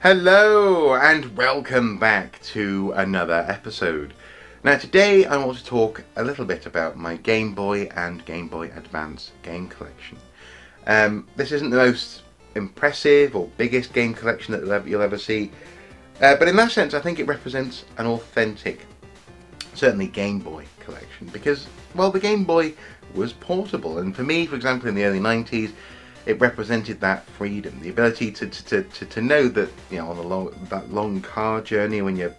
Hello and welcome back to another episode. Now today I want to talk a little bit about my Game Boy and Game Boy Advance game collection. This isn't the most impressive or biggest game collection that you'll ever see, but in that sense I think it represents an authentic, certainly Game Boy collection, because, well, the Game Boy was portable, and for me, for example, in the early 90s, it represented that freedom, the ability to know that, you know, on that long car journey when you're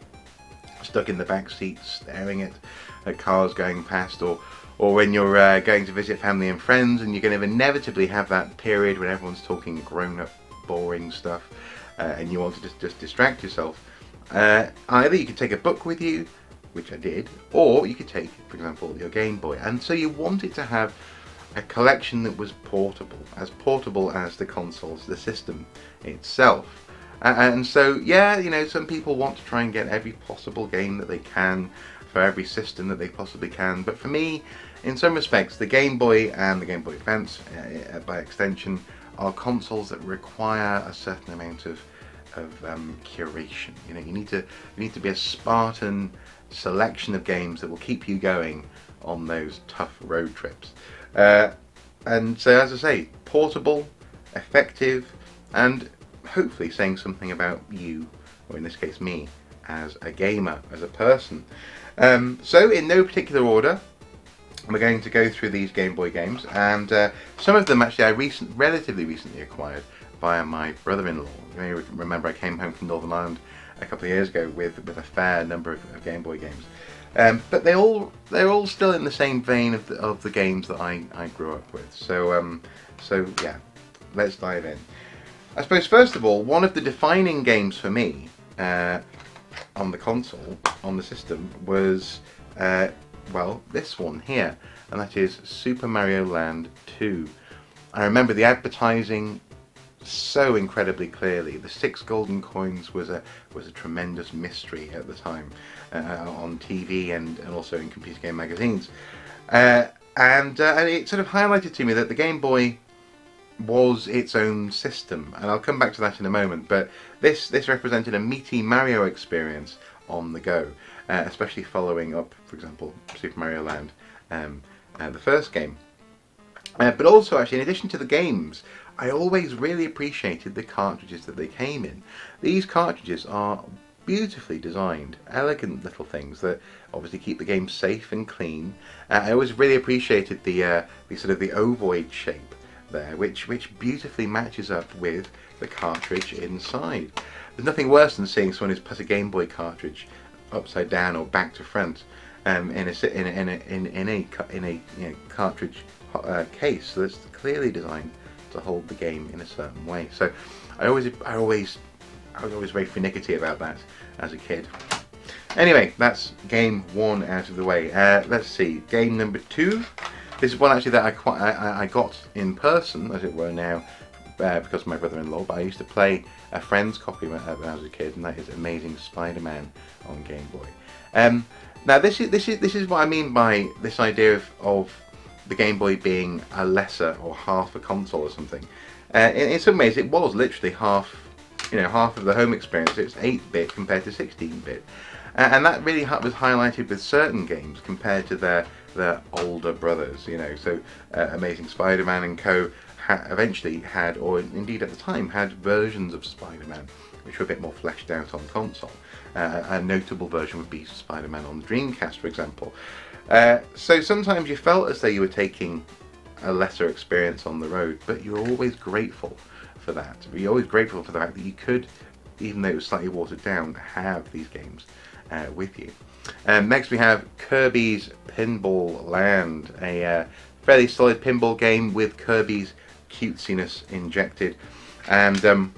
stuck in the back seat staring at cars going past, or when you're going to visit family and friends and you're going to inevitably have that period when everyone's talking grown-up boring stuff and you want to just distract yourself. Either you could take a book with you, which I did, or you could take, for example, your Game Boy, and so you wanted to have a collection that was portable as the consoles, the system itself. And so, yeah, you know, some people want to try and get every possible game that they can for every system that they possibly can. But for me, in some respects, the Game Boy and the Game Boy Advance, by extension, are consoles that require a certain amount of curation. You know, you need to be a Spartan selection of games that will keep you going on those tough road trips. And so, as I say, portable, effective, and hopefully saying something about you, or in this case me, as a gamer, as a person. So in no particular order, we're going to go through these Game Boy games, and some of them actually I relatively recently acquired via my brother-in-law. You may remember I came home from Northern Ireland a couple of years ago with a fair number of Game Boy games. But they're all still in the same vein of the games that I grew up with. So yeah, let's dive in. I suppose first of all, one of the defining games for me on the console, on the system, was well, this one here, and that is Super Mario Land 2. I remember the advertising so incredibly clearly. The 6 golden coins was a tremendous mystery at the time on TV and also in computer game magazines, and it sort of highlighted to me that the Game Boy was its own system, and I'll come back to that in a moment. But this represented a meaty Mario experience on the go, especially following up, for example, Super Mario Land, the first game. But also, actually, in addition to the games, I always really appreciated the cartridges that they came in. These cartridges are beautifully designed, elegant little things that obviously keep the game safe and clean. I always really appreciated the sort of the ovoid shape there, which beautifully matches up with the cartridge inside. There's nothing worse than seeing someone who's put a Game Boy cartridge upside down or back to front in a cartridge case that's clearly designed to hold the game in a certain way. So I was always very finicky about that as a kid. Anyway, that's game 1 out of the way. Let's see, game number 2. This is one actually that I got in person, as it were, now because of my brother-in-law. But I used to play a friend's copy when I was a kid, and that is Amazing Spider-Man on Game Boy. Now this is what I mean by this idea of the Game Boy being a lesser or half a console or something. In some ways, it was literally half of the home experience. It's 8-bit compared to 16-bit, and that really was highlighted with certain games compared to their older brothers. You know, so Amazing Spider-Man and Co. Eventually had, or indeed at the time had, versions of Spider-Man which were a bit more fleshed out on console. A notable version would be Spider-Man on the Dreamcast, for example. So sometimes you felt as though you were taking a lesser experience on the road, but you're always grateful for that. You're always grateful for the fact that you could, even though it was slightly watered down, have these games with you. Next we have Kirby's Pinball Land, a fairly solid pinball game with Kirby's cutesiness injected. And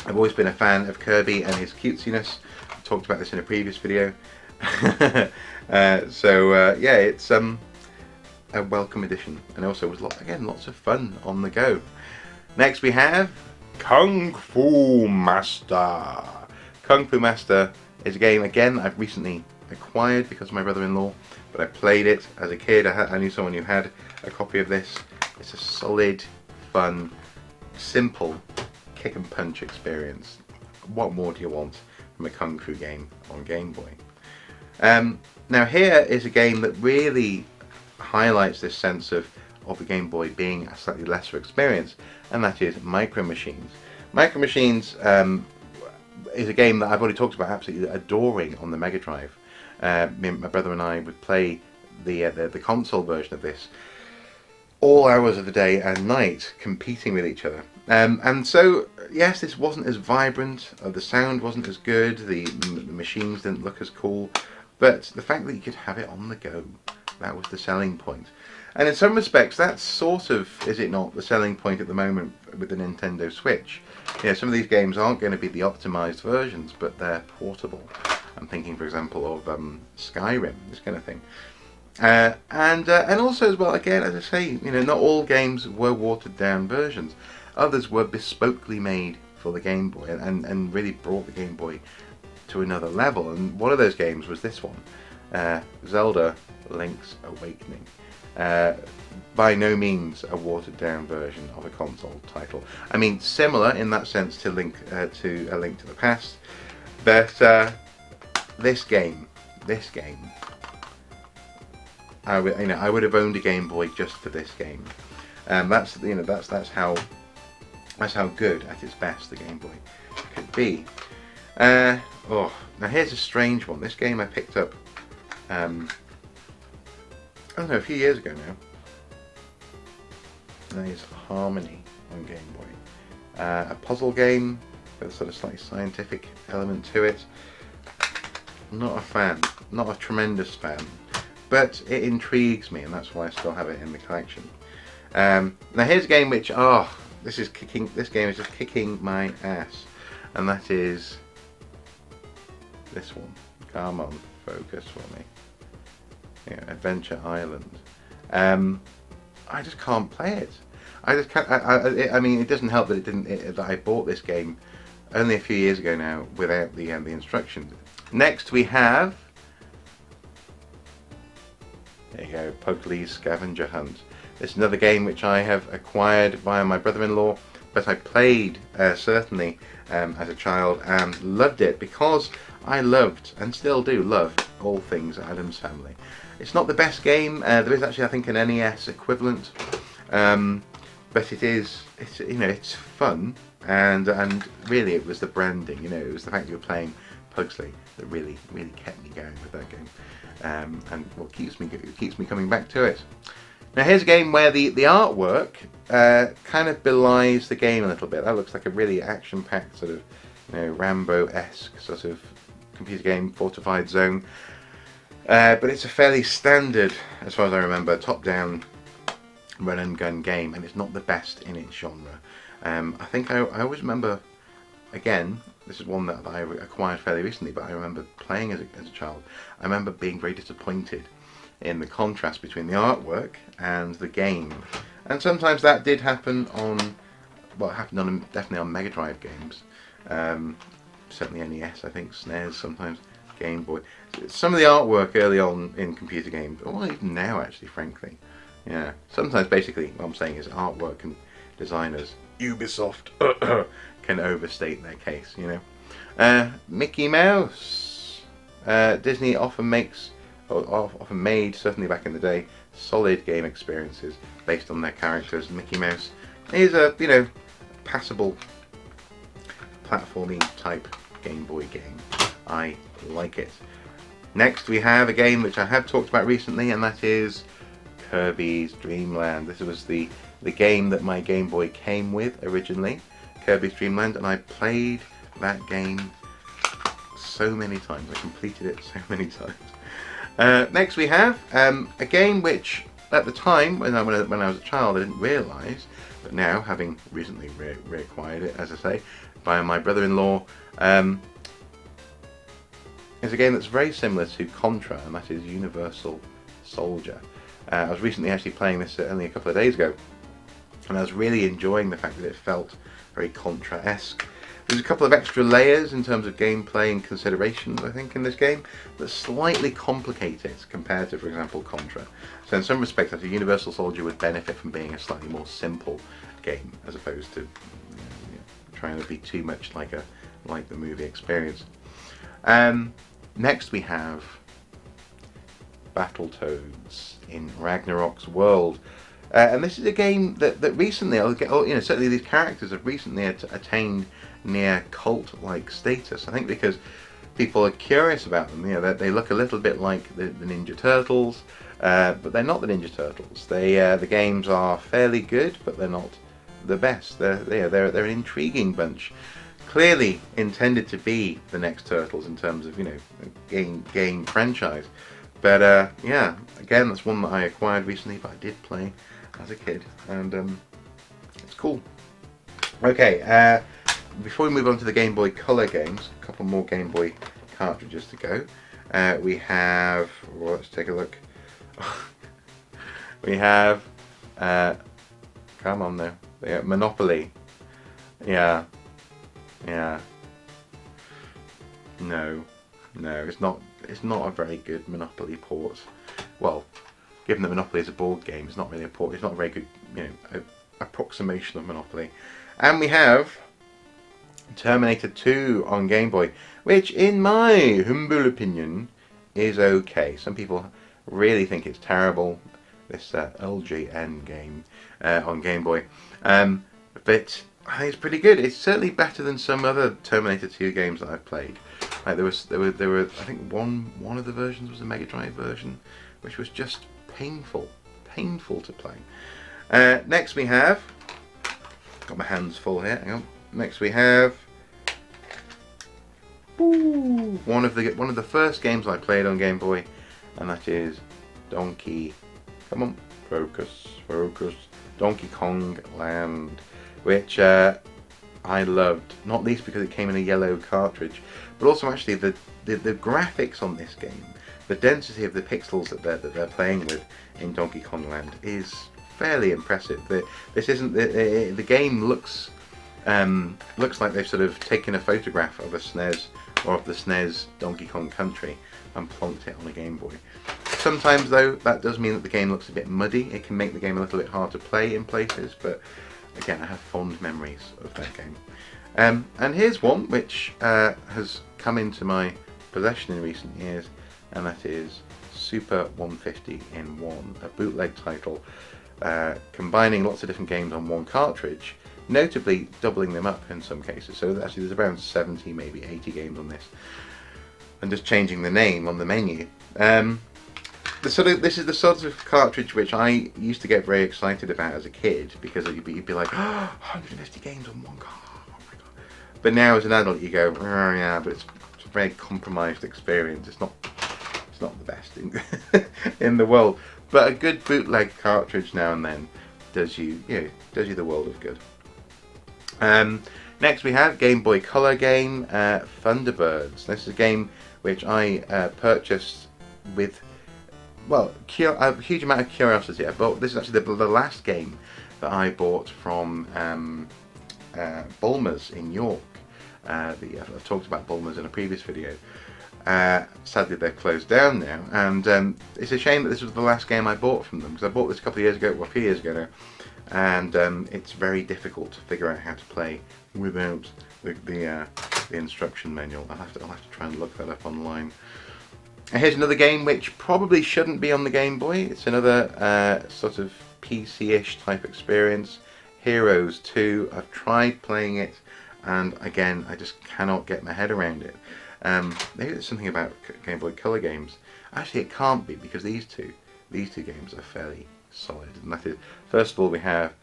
I've always been a fan of Kirby and his cutesiness. I talked about this in a previous video. Yeah, it's a welcome addition, and also was lots of fun on the go. Next we have Kung Fu Master. Kung Fu Master is a game, again, I've recently acquired because of my brother-in-law, but I played it as a kid. I knew someone who had a copy of this. It's a solid, fun, simple kick and punch experience. what more do you want from a Kung Fu game on Game Boy? Now here is a game that really highlights this sense of the Game Boy being a slightly lesser experience, and that is Micro Machines. Micro Machines is a game that I've already talked about absolutely adoring on the Mega Drive. My brother and I would play the console version of this all hours of the day and night, competing with each other. And so, yes, this wasn't as vibrant, the sound wasn't as good, the machines didn't look as cool, but the fact that you could have it on the go, that was the selling point. And in some respects, that's sort of, is it not, the selling point at the moment with the Nintendo Switch. Yeah, some of these games aren't going to be the optimized versions, but they're portable. I'm thinking, for example, of Skyrim, this kind of thing. And also as well, again, as I say, not all games were watered down versions. Others were bespokely made for the Game Boy and really brought the Game Boy to another level. And one of those games was this one, Zelda Link's Awakening. By no means a watered down version of a console title. I mean, similar in that sense to A Link to the Past, but this game, I would have owned a Game Boy just for this game. That's how good at its best the Game Boy could be. Now here's a strange one. This game I picked up, I don't know, a few years ago now. That is Harmony on Game Boy. A puzzle game with a sort of slightly scientific element to it. Not a fan, not a tremendous fan, but it intrigues me, and that's why I still have it in the collection. Now here's a game which, this game is just kicking my ass, and that is this one. Come on, focus for me. Yeah, Adventure Island. I just can't play it. I just can't. I mean, it doesn't help that that I bought this game only a few years ago now without the instructions. Next we have, there you go, Pugsley's Scavenger Hunt. This is another game which I have acquired via my brother-in-law, but I played certainly as a child and loved it because I loved and still do love all things Addams Family. It's not the best game. There is actually, I think, an NES equivalent, but it's fun, and really it was the branding. It was the fact you were playing Pugsley that really kept me going with that game, and what keeps me coming back to it. Now here's a game where the artwork kind of belies the game a little bit. That looks like a really action-packed sort of Rambo-esque sort of computer game, Fortified Zone. But it's a fairly standard, as far as I remember, top-down run and gun game, and it's not the best in its genre. I think I always remember, again, this is one that I acquired fairly recently, but I remember playing as a child. I remember being very disappointed in the contrast between the artwork and the game. And sometimes that did happen definitely on Mega Drive games. Certainly NES, I think, SNES sometimes, Game Boy. Some of the artwork early on in computer games, or even now actually, frankly. Yeah, sometimes basically what I'm saying is artwork and designers, Ubisoft, can overstate their case, Mickey Mouse. Disney often made, certainly back in the day, solid game experiences based on their characters. Mickey Mouse is a, passable platforming type Game Boy game. I like it. Next we have a game which I have talked about recently, and that is Kirby's Dream Land. This was the game that my Game Boy came with originally, Kirby's Dream Land, and I played that game so many times. I completed it so many times. Next we have a game which at the time when I was a child I didn't realise, but now having recently reacquired it, as I say, by my brother-in-law, is a game that's very similar to Contra, and that is Universal Soldier. I was recently actually playing this only a couple of days ago, and I was really enjoying the fact that it felt very Contra-esque. There's a couple of extra layers in terms of gameplay and considerations, I think, in this game that slightly complicate it compared to, for example, Contra. So in some respects, I think Universal Soldier would benefit from being a slightly more simple game, as opposed to trying to be too much like a like the movie experience. Next we have Battletoads in Ragnarok's World. And this is a game that recently, certainly these characters have recently attained near cult-like status. I think because people are curious about them. They look a little bit like the Ninja Turtles, but they're not the Ninja Turtles. The games are fairly good, but they're not the best. They're an intriguing bunch. Clearly intended to be the next Turtles in terms of game franchise. But yeah, again, that's one that I acquired recently, but I did play as a kid, and it's cool. Okay, before we move on to the Game Boy Color games, a couple more Game Boy cartridges to go. We have, well, let's take a look. We have, come on now, Monopoly. Yeah. No, it's not a very good Monopoly port. Well, given that Monopoly is a board game, it's not really a port. It's not a very good, approximation of Monopoly. And we have Terminator 2 on Game Boy, which, in my humble opinion, is okay. Some people really think it's terrible. This LJN game on Game Boy, but I think it's pretty good. It's certainly better than some other Terminator 2 games that I've played. Like there were I think one of the versions was a Mega Drive version, which was just painful to play. Next we have, got my hands full here. Hang on. Next we have one of the first games I played on Game Boy, and that is Donkey. Come on, focus. Donkey Kong Land, which I loved, not least because it came in a yellow cartridge, but also actually the graphics on this game, the density of the pixels that they're playing with in Donkey Kong Land is fairly impressive. The game looks like they've sort of taken a photograph of a SNES or of the SNES Donkey Kong Country and plonked it on a Game Boy. Sometimes though, that does mean that the game looks a bit muddy. It can make the game a little bit hard to play in places, but again, I have fond memories of that game. And here's one which has come into my possession in recent years, and that is Super 150 in 1, a bootleg title combining lots of different games on one cartridge, notably doubling them up in some cases. So actually there's around 70, maybe 80 games on this, and just changing the name on the menu. This is the sort of cartridge which I used to get very excited about as a kid, because you'd be like, oh, 150 games on one card, oh my god. But now as an adult you go, oh yeah, but it's a very compromised experience. It's not the best in the world, but a good bootleg cartridge now and then does you the world of good. Next we have Game Boy Color game, Thunderbirds. This is a game which I purchased with, well, a huge amount of curiosity. I bought this is actually the last game that I bought from Bulmer's in York. I've talked about Bulmer's in a previous video. Sadly, they've closed down now, and it's a shame that this was the last game I bought from them, because I bought this a couple of years ago, well, a few years ago now, and it's very difficult to figure out how to play without the instruction manual. I'll have to try and look that up online. And here's another game which probably shouldn't be on the Game Boy. It's another sort of PC-ish type experience. Heroes 2. I've tried playing it, and again, I just cannot get my head around it. Maybe there's something about Game Boy Color games. Actually, it can't be, because these two games are fairly solid. And that is, first of all, we have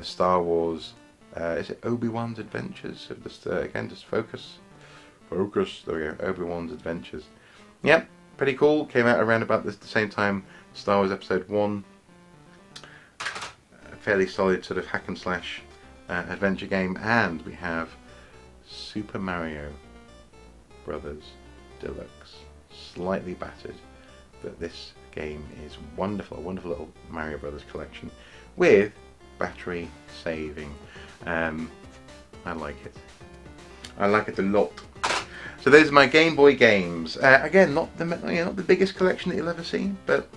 Star Wars. Is it Obi-Wan's Adventures? So just again, just focus. There we go. Obi-Wan's Adventures. Yep. Pretty cool. Came out around about the same time Star Wars Episode 1. A fairly solid sort of hack and slash adventure game. And we have Super Mario Brothers Deluxe. Slightly battered, but this game is wonderful. A wonderful little Mario Brothers collection with battery saving. I like it. I like it a lot. So those are my Game Boy games. Again, not the biggest collection that you'll ever see, but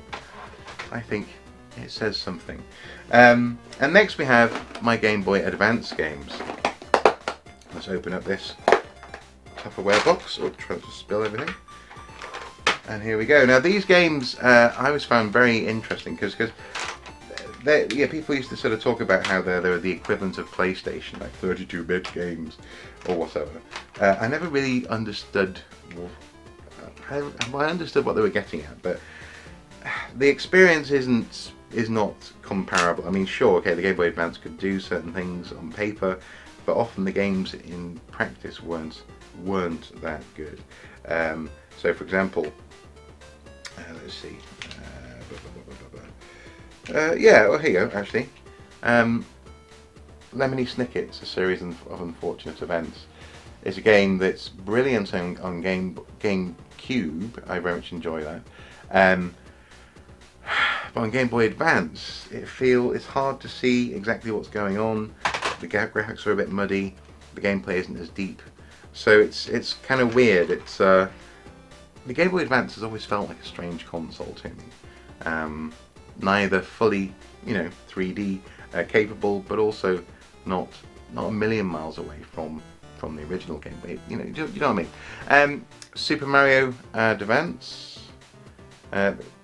I think it says something. And next we have my Game Boy Advance games. Let's open up this Tupperware box. Oh, trying to spill everything. And here we go. Now these games I always found very interesting because people used to sort of talk about how they were the equivalent of PlayStation, like 32-bit games or whatever. I never really understood. I understood what they were getting at, but the experience is not comparable. I mean, sure, okay, the Game Boy Advance could do certain things on paper, but often the games in practice weren't that good. So, for example, let's see. Yeah, well, here you go. Actually, Lemony Snicket's A Series of Unfortunate Events is a game that's brilliant on GameCube. I very much enjoy that. But on Game Boy Advance, it's hard to see exactly what's going on. The graphics are a bit muddy. The gameplay isn't as deep, so it's kind of weird. The Game Boy Advance has always felt like a strange console to me. Neither fully, 3D capable, but also not a million miles away from the original Game Boy. You know what I mean. Super Mario Advance.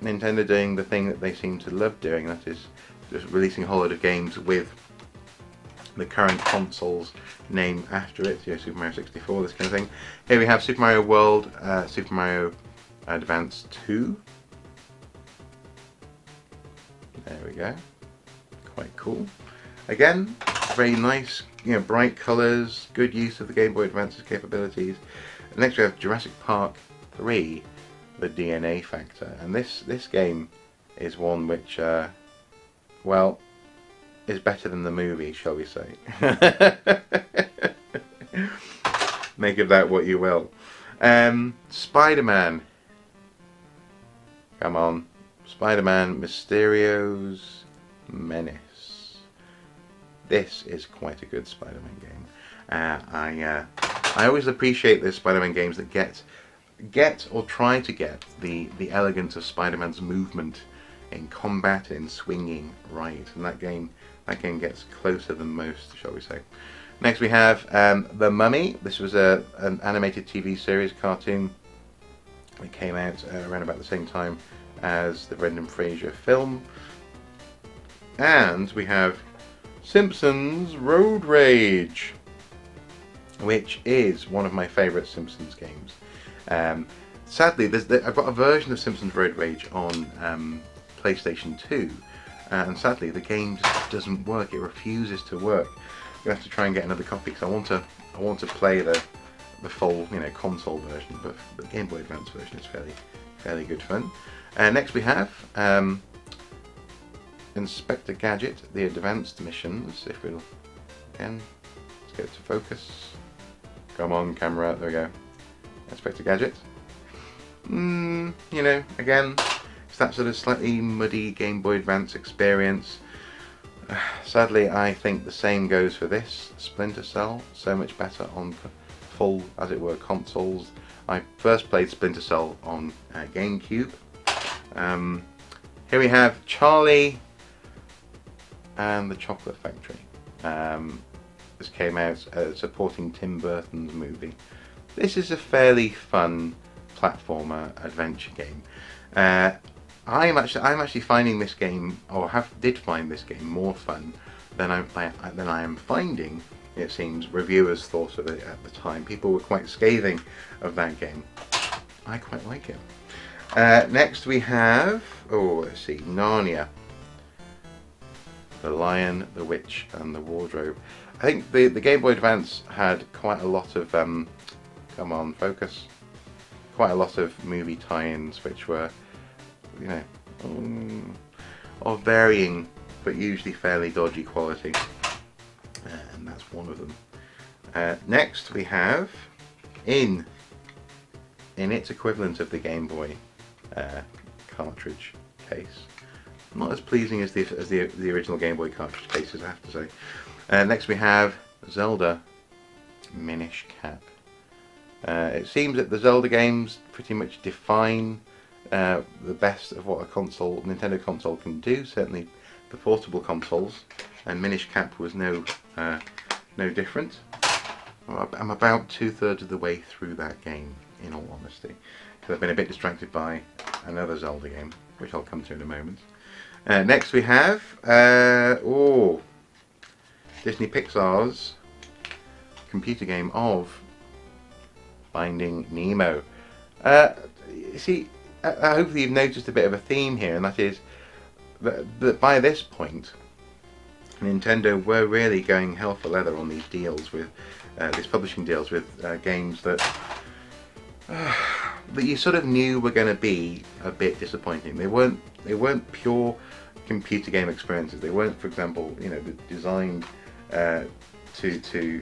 Nintendo doing the thing that they seem to love doing, that is just releasing a whole load of games with the current console's name after it. Super Mario 64, this kind of thing. Here we have Super Mario World, Super Mario Advance 2. There we go. Quite cool. Again, very nice, bright colours, good use of the Game Boy Advance's capabilities. Next we have Jurassic Park 3, the DNA Factor, and this game is one which, well, is better than the movie, shall we say. Make of that what you will. Spider-Man. Come on. Spider-Man Mysterio's Menace. This is quite a good Spider-Man game. I always appreciate those Spider-Man games that get or try to get the elegance of Spider-Man's movement in combat and in swinging right, and that game gets closer than most, shall we say. Next we have The Mummy. This was an animated TV series cartoon that came out around about the same time as the Brendan Fraser film. And we have Simpsons Road Rage, which is one of my favourite Simpsons games. Sadly, I've got a version of Simpsons Road Rage on PlayStation 2, and sadly the game just doesn't work. It refuses to work. You have to try and get another copy because I want to play the full console version, but the Game Boy Advance version is fairly good fun. Next we have Inspector Gadget, the Advanced Missions. If we'll again, let's get it to focus. Come on, camera. There we go. Inspector Gadget. Again, it's that sort of slightly muddy Game Boy Advance experience. Sadly, I think the same goes for this Splinter Cell. So much better on full, as it were, consoles. I first played Splinter Cell on GameCube. Here we have Charlie and the Chocolate Factory. This came out supporting Tim Burton's movie. This is a fairly fun platformer adventure game. I'm actually finding this game, or did find this game, more fun than I am finding. It seems reviewers thought of it at the time. People were quite scathing of that game. I quite like it. Next we have, let's see, Narnia. The Lion, the Witch and the Wardrobe. I think the Game Boy Advance had quite a lot of, come on, focus. Quite a lot of movie tie-ins which were, of varying but usually fairly dodgy quality. And that's one of them. Next we have, in its equivalent of the Game Boy cartridge case, not as pleasing as the original Game Boy cartridge cases, I have to say. Next we have Zelda Minish Cap. It seems that the Zelda games pretty much define the best of what a Nintendo console can do, certainly the portable consoles, and Minish Cap was no different. I'm about 2/3 of the way through that game, in all honesty, because I've been a bit distracted by another Zelda game, which I'll come to in a moment. Next we have Disney Pixar's computer game of Finding Nemo. See, hopefully you've noticed a bit of a theme here, and that is that by this point, Nintendo were really going hell for leather on these deals with these publishing deals with games that you sort of knew were going to be a bit disappointing. They weren't pure computer game experiences. They weren't, for example, designed to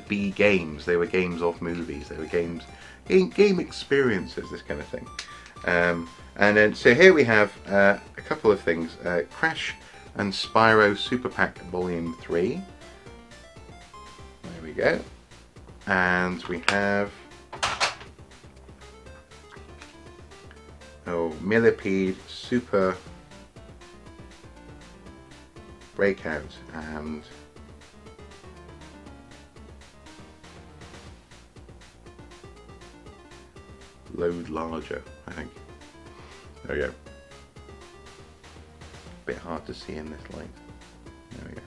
be games. They were games of movies. They were game experiences, this kind of thing. And then so here we have a couple of things: Crash and Spyro Super Pack Volume 3. There we go. And we have Millipede Super Breakout and Load Larger, I think. There we go. Bit hard to see in this light. There we go.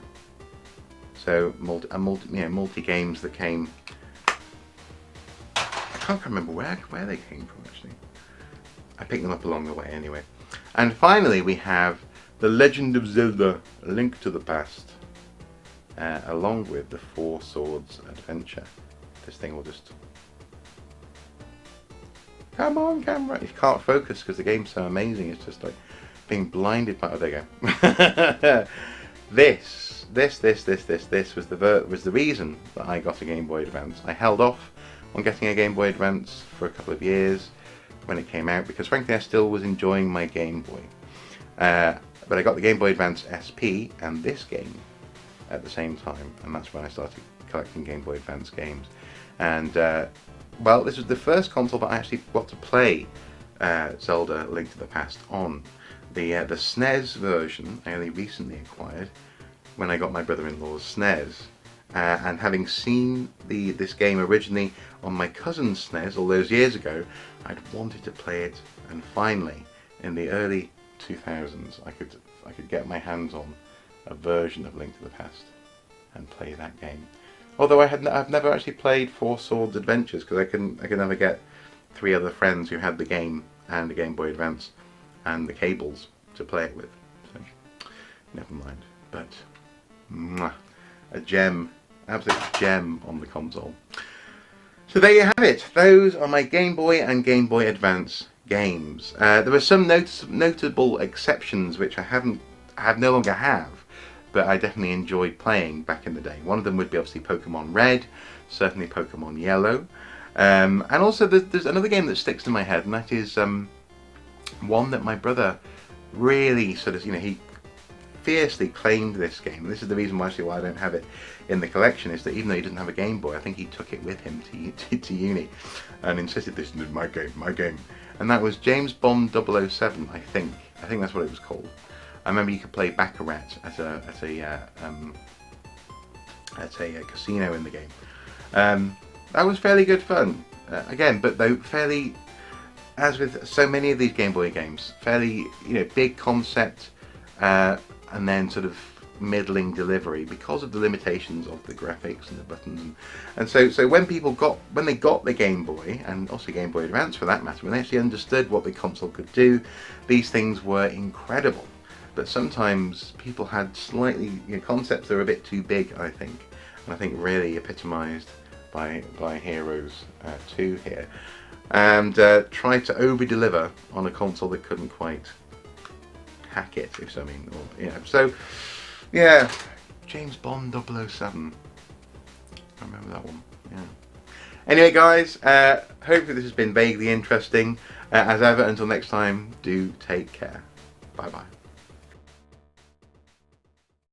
So multi games that came. I can't remember where they came from actually. I picked them up along the way anyway. And finally we have The Legend of Zelda: A Link to the Past, along with the Four Swords Adventure. This thing will just. Come on, camera! You can't focus because the game's so amazing. It's just like being blinded by. Oh, there you go. This was the reason that I got a Game Boy Advance. I held off on getting a Game Boy Advance for a couple of years when it came out because, frankly, I still was enjoying my Game Boy. But I got the Game Boy Advance SP and this game at the same time, and that's when I started collecting Game Boy Advance games. And well, this was the first console that I actually got to play Zelda: Link to the Past on. The SNES version I only recently acquired when I got my brother-in-law's SNES, and having seen this game originally on my cousin's SNES all those years ago, I'd wanted to play it, and finally, in the early 2000s, I could get my hands on a version of Link to the Past and play that game. Although I've never actually played Four Swords Adventures because I could never get 3 other friends who had the game and the Game Boy Advance and the cables to play it with. So never mind. But a gem, absolute gem on the console. So there you have it. Those are my Game Boy and Game Boy Advance games. There were some notable exceptions which I no longer have, but I definitely enjoyed playing back in the day. One of them would be obviously Pokemon Red, certainly Pokemon Yellow, and also there's another game that sticks in my head, and that is one that my brother really sort of, he fiercely claimed this game. And this is the reason why I don't have it in the collection, is that even though he doesn't have a Game Boy, I think he took it with him to uni and insisted this is my game. And that was James Bond 007, I think that's what it was called. I remember you could play Baccarat at a casino in the game. That was fairly good fun. Again, but though fairly, as with so many of these Game Boy games, fairly big concept, and then sort of middling delivery because of the limitations of the graphics and the buttons. And so when they got the Game Boy, and also Game Boy Advance for that matter, when they actually understood what the console could do, these things were incredible. But sometimes people had slightly concepts that were a bit too big, I think, and I think really epitomised by Heroes 2 here, and tried to over-deliver on a console that couldn't quite hack it, if so. So yeah, James Bond 007. I remember that one. Yeah. Anyway, guys, hopefully this has been vaguely interesting. As ever, until next time, do take care. Bye bye.